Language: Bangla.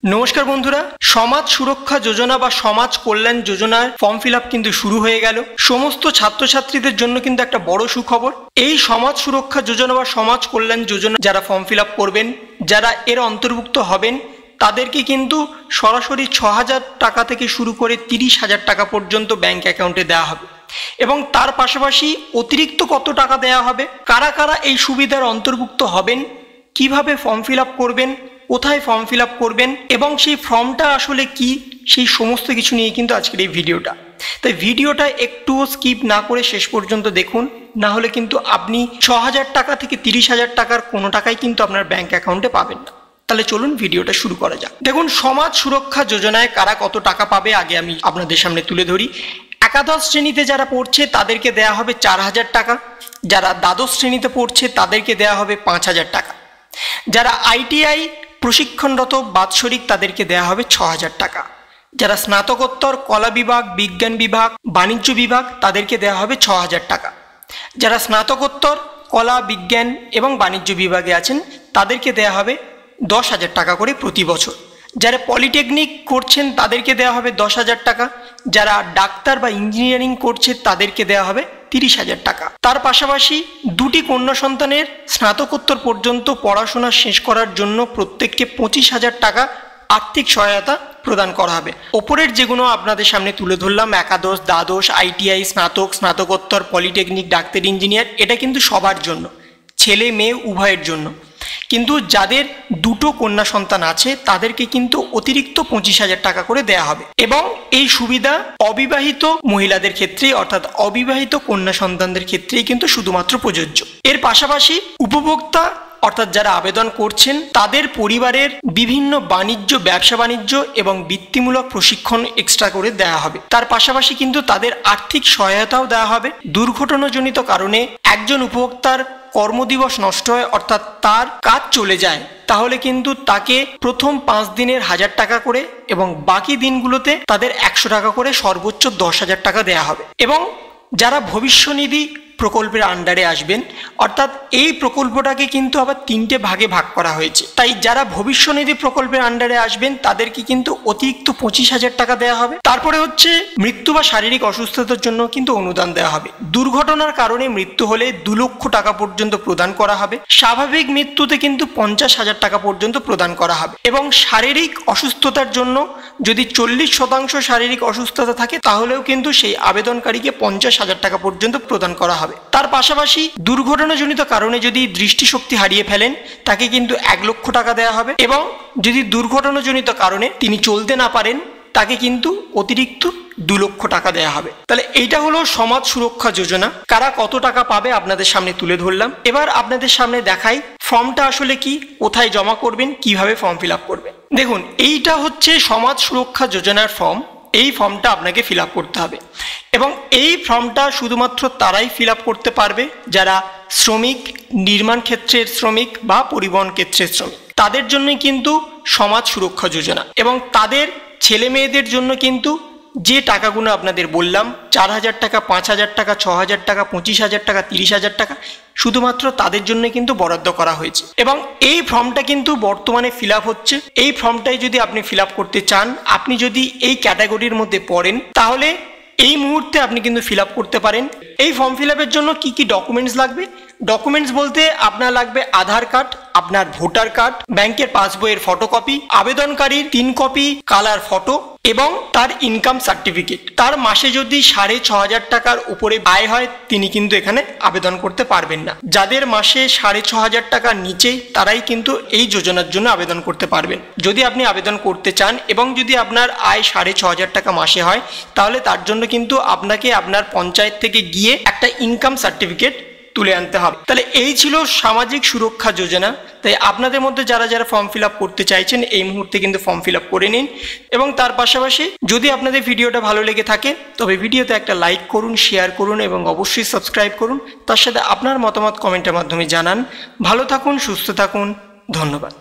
নমস্কার বন্ধুরা, সমাজ সুরক্ষা যোজনা বা সমাজ কল্যাণ যোজনার ফর্ম ফিল আপ কিন্তু শুরু হয়ে গেল। সমস্ত ছাত্রছাত্রীদের জন্য কিন্তু একটা বড় সুখবর। এই সমাজ সুরক্ষা যোজনা বা সমাজ কল্যাণ যোজনা যারা ফর্ম ফিল আপ করবেন, যারা এর অন্তর্ভুক্ত হবেন, তাদেরকে কিন্তু সরাসরি ৬,০০০ টাকা থেকে শুরু করে ৩০,০০০ টাকা পর্যন্ত ব্যাংক অ্যাকাউন্টে দেওয়া হবে। এবং তার পাশাপাশি অতিরিক্ত কত টাকা দেওয়া হবে, কারা কারা এই সুবিধার অন্তর্ভুক্ত হবেন, কিভাবে ফর্ম ফিল আপ করবেন, কোথায় ফর্ম ফিল আপ করবেন এবং সেই ফর্মটা আসলে কি, সেই সমস্ত কিছু নিয়ে কিন্তু আজকের এই ভিডিওটা। তাই ভিডিওটা একটুও স্কিপ না করে শেষ পর্যন্ত দেখুন, না হলে কিন্তু আপনি ৬,০০০ টাকা থেকে ৩০,০০০ টাকার কোনো টাকাই কিন্তু আপনার ব্যাংক অ্যাকাউন্টে পাবেন না। তাহলে চলুন ভিডিওটা শুরু করা যাক। দেখুন, সমাজ সুরক্ষা যোজনায় কারা কত টাকা পাবে আগে আমি আপনাদের সামনে তুলে ধরি। একাদশ শ্রেণীতে যারা পড়ছে তাদেরকে দেয়া হবে ৪,০০০ টাকা, যারা দ্বাদশ শ্রেণীতে পড়ছে তাদেরকে দেয়া হবে ৫,০০০ টাকা, যারা ITI প্রশিক্ষণরত বাৎসরিক তাদেরকে দেওয়া হবে ৬,০০০ টাকা, যারা স্নাতকোত্তর কলা বিভাগ, বিজ্ঞান বিভাগ, বাণিজ্য বিভাগ তাদেরকে দেওয়া হবে ৬,০০০ টাকা, যারা স্নাতকোত্তর কলা বিজ্ঞান এবং বাণিজ্য বিভাগে আছেন তাদেরকে দেওয়া হবে ১০,০০০ টাকা করে প্রতি বছর, যারা পলিটেকনিক করছেন তাদেরকে দেওয়া হবে ১০,০০০ টাকা, যারা ডাক্তার বা ইঞ্জিনিয়ারিং করছে তাদেরকে দেওয়া হবে ৩০,০০০ টাকা। তার পাশাপাশি দুটি কন্যা সন্তানের স্নাতকোত্তর পর্যন্ত পড়াশোনা শেষ করার জন্য প্রত্যেককে ২৫,০০০ টাকা আর্থিক সহায়তা প্রদান করা হবে। ওপরের যেগুলো আপনাদের সামনে তুলে ধরলাম, একাদশ, দ্বাদশ, ITI, স্নাতক, স্নাতকোত্তর, পলিটেকনিক, ডাক্তার, ইঞ্জিনিয়ার, এটা কিন্তু সবার জন্য, ছেলে মেয়ে উভয়ের জন্য। কিন্তু যাদের দুটো কন্যা সন্তান আছে তাদেরকে কিন্তু অতিরিক্ত ২৫,০০০ টাকা করে দেয়া হবে। এবং এই সুবিধা অবিবাহিত মহিলাদের ক্ষেত্রে, অর্থাৎ অবিবাহিত কন্যা সন্তানদের ক্ষেত্রেই কিন্তু শুধুমাত্র প্রযোজ্য। এর পাশাপাশি উপভোক্তা অর্থাৎ যারা আবেদন করছেন তাদের পরিবারের বিভিন্ন বাণিজ্য, ব্যবসা বাণিজ্য এবং বৃত্তিমূলক প্রশিক্ষণ এক্সট্রা করে দেওয়া হবে। তার পাশাপাশি কিন্তু তাদের আর্থিক সহায়তাও দেওয়া হবে। দুর্ঘটনাজনিত কারণে একজন উপভোক্তার কর্মদিবস নষ্ট হয়, অর্থাৎ তার কাজ চলে যায়, তাহলে কিন্তু তাকে প্রথম ৫ দিনের ১,০০০ টাকা করে এবং বাকি দিনগুলোতে তাদের ১০০ টাকা করে সর্বোচ্চ ১০,০০০ টাকা দেওয়া হবে। এবং যারা ভবিষ্যনিধি প্রকল্পের আন্ডারে আসবেন, অর্থাৎ এই প্রকল্পটাকে কিন্তু আবার ৩টে ভাগে ভাগ করা হয়েছে, তাই যারা ভবিষ্যনিধি প্রকল্পের আন্ডারে আসবেন তাদেরকে কিন্তু অতিরিক্ত ২৫,০০০ টাকা দেওয়া হবে। তারপরে হচ্ছে মৃত্যু বা শারীরিক অসুস্থতার জন্য কিন্তু অনুদান দেওয়া হবে। দুর্ঘটনার কারণে মৃত্যু হলে ২,০০,০০০ টাকা পর্যন্ত প্রদান করা হবে। স্বাভাবিক মৃত্যুতে কিন্তু ৫০,০০০ টাকা পর্যন্ত প্রদান করা হবে। এবং শারীরিক অসুস্থতার জন্য যদি ৪০% শারীরিক অসুস্থতা থাকে তাহলেও কিন্তু সেই আবেদনকারীকে ৫০,০০০ টাকা পর্যন্ত প্রদান করা হবে। তার পাশাপাশি দুর্ঘটনাজনিত কারণে যদি দৃষ্টিশক্তি হারিয়ে ফেলেন তাকে কিন্তু ১,০০,০০০ টাকা দেওয়া হবে। এবং যদি দুর্ঘটনাজনিত কারণে তিনি চলতে না পারেন তাকে কিন্তু অতিরিক্ত ২,০০,০০০ টাকা দেওয়া হবে। তাহলে এইটা হলো সমাজ সুরক্ষা যোজনা। কারা কত টাকা পাবে আপনাদের সামনে তুলে ধরলাম। এবার আপনাদের সামনে দেখাই ফর্মটা আসলে কি, কোথায় জমা করবেন, কিভাবে ফর্ম ফিল আপ করবেন। দেখুন, এইটা হচ্ছে সমাজ সুরক্ষা যোজনার ফর্ম। এই ফর্মটা আপনাকে ফিল আপ করতে হবে এবং এই ফর্মটা শুধুমাত্র তারাই ফিল আপ করতে পারবে যারা শ্রমিক, নির্মাণ ক্ষেত্রের শ্রমিক বা পরিবহন ক্ষেত্রের শ্রমিক। তাদের জন্যই কিন্তু সমাজ সুরক্ষা যোজনা। এবং তাদের ছেলে মেয়েদের জন্য কিন্তু যে টাকাগুলো আপনাদের বললাম, ৪,০০০ টাকা, ৫,০০০ টাকা, ৬,০০০ টাকা, ২৫,০০০ টাকা, ৩০,০০০ টাকা, শুধুমাত্র তাদের জন্য কিন্তু বরাদ্দ করা হয়েছে। এবং এই ফর্মটা কিন্তু বর্তমানে ফিল আপ হচ্ছে। এই ফর্মটাই যদি আপনি ফিল আপ করতে চান, আপনি যদি এই ক্যাটাগরির মধ্যে পড়েন, তাহলে এই মুহূর্তে আপনি কিন্তু ফিল আপ করতে পারেন। এই ফর্ম ফিল আপের জন্য কি কি ডকুমেন্টস লাগবে? ডকুমেন্টস বলতে আপনার লাগবে আধার কার্ড, আপনার ভোটার কার্ড, ব্যাংকের পাসবইয়ের ফটোকপি, আবেদনকারীর ৩ কপি কালার ফটো এবং তার ইনকাম সার্টিফিকেট। তার মাসে যদি ৬,৫০০ টাকার উপরে আয় হয় তিনি কিন্তু এখানে আবেদন করতে পারবেন না। যাদের মাসে ৬,৫০০ টাকার নিচে তারাই কিন্তু এই যোজনার জন্য আবেদন করতে পারবেন। যদি আপনি আবেদন করতে চান এবং যদি আপনার আয় ৬,৫০০ টাকা মাসে হয়, তাহলে তার জন্য কিন্তু আপনাকে আপনার পঞ্চায়েত থেকে গিয়ে একটা ইনকাম সার্টিফিকেট তুলে আনতে হবে। তাহলে এই ছিল সামাজিক সুরক্ষা যোজনা। তাই আপনাদের মধ্যে যারা যারা ফর্ম ফিল আপ করতে চাইছেন এই মুহূর্তে কিন্তু ফর্ম ফিল আপ করে নিন। এবং তার পাশাপাশি যদি আপনাদের ভিডিওটা ভালো লেগে থাকে তবে ভিডিওতে একটা লাইক করুন, শেয়ার করুন এবং অবশ্যই সাবস্ক্রাইব করুন। তার সাথে আপনার মতামত কমেন্টের মাধ্যমে জানান। ভালো থাকুন, সুস্থ থাকুন, ধন্যবাদ।